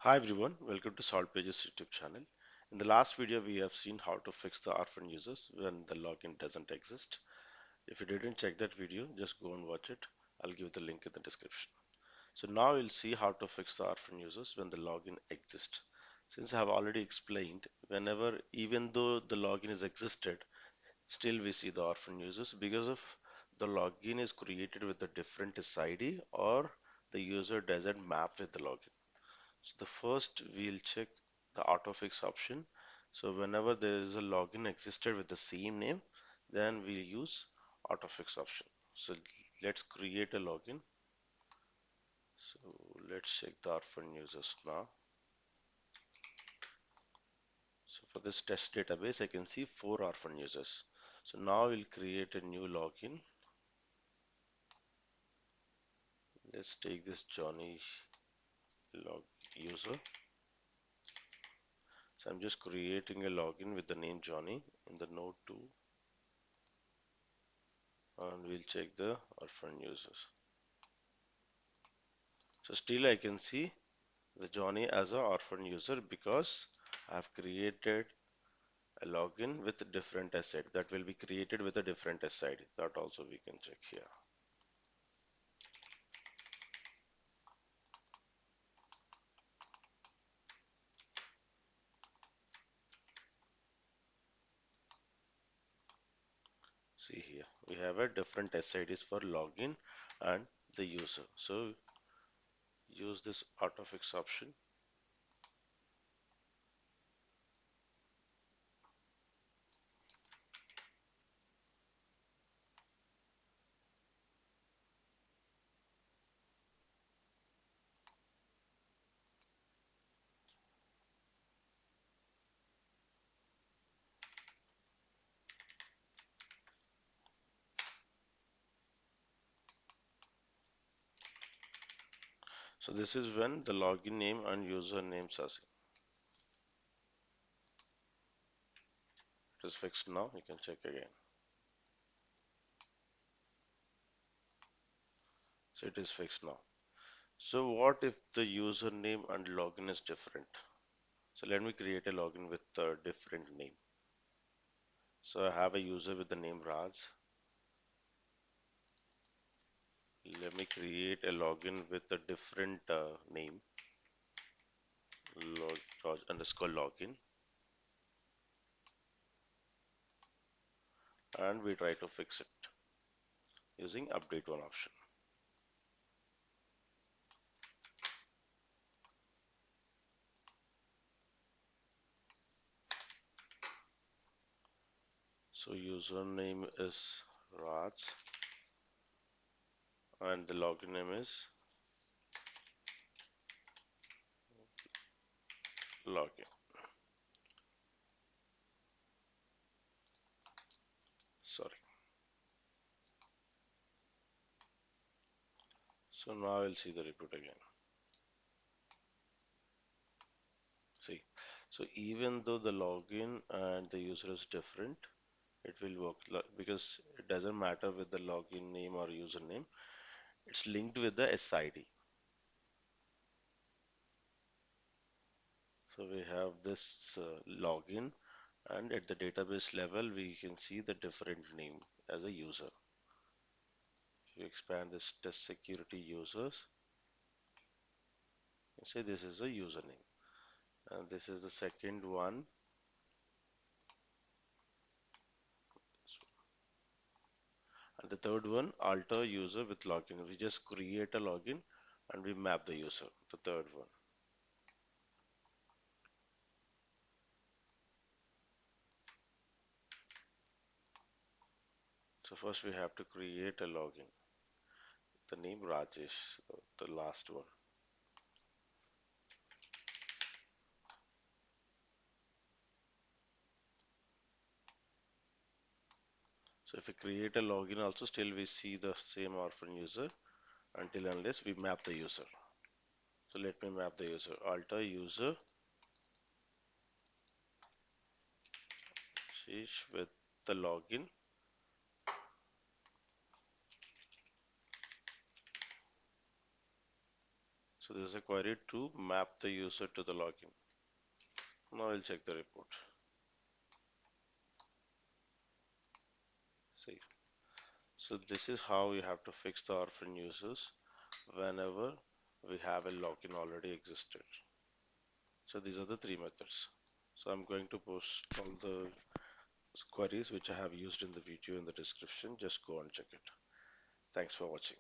Hi everyone, welcome to Salt Pages YouTube channel. In the last video, we have seen how to fix the orphan users when the login doesn't exist. If you didn't check that video, just go and watch it. I'll give the link in the description. So now we'll see how to fix the orphan users when the login exists. Since I have already explained, even though the login is existed, still we see the orphan users because of the login is created with a different SID or the user doesn't map with the login. So the first we'll check the autofix option. So whenever there is a login existed with the same name, then we'll use autofix option. So let's create a login. So let's check the orphan users now. So for this test database, I can see 4 orphan users. So now we'll create a new login. Let's take this Johnny log user. So I'm just creating a login with the name Johnny in the node 2, and we'll check the orphan users. So still I can see the Johnny as an orphan user because I've created a login with a different asset that will be created with a different SID. That also we can check here. See here, we have a different SIDs for login and the user. So use this autofix option. So this is when the login name and user names are seen. It is fixed now. You can check again. So it is fixed now. So what if the username and login is different? So let me create a login with a different name. So I have a user with the name Raj. Let me create a login with a different name, Raj underscore login, and we try to fix it using update one option. So username is Raj and the login name is login. Sorry. So now I'll see the report again. See, so even though the login and the user is different, it will work because it doesn't matter with the login name or username. It's linked with the SID. So we have this login, and at the database level we can see the different name as a user. If you expand this test security users, you say this is a username, and this is the second one, and the third one alter user with login. We just create a login and we map the user, the third one. So first we have to create a login, the name Rajesh, the last one. So if we create a login also, still we see the same orphan user until unless we map the user. So let me map the user, alter user sheesh with the login. So So this is a query to map the user to the login. Now I'll check the report. See, so this is how you have to fix the orphan users whenever we have a login already existed. So these are the three methods. So I'm going to post all the queries which I have used in the video in the description. Just go and check it. Thanks for watching.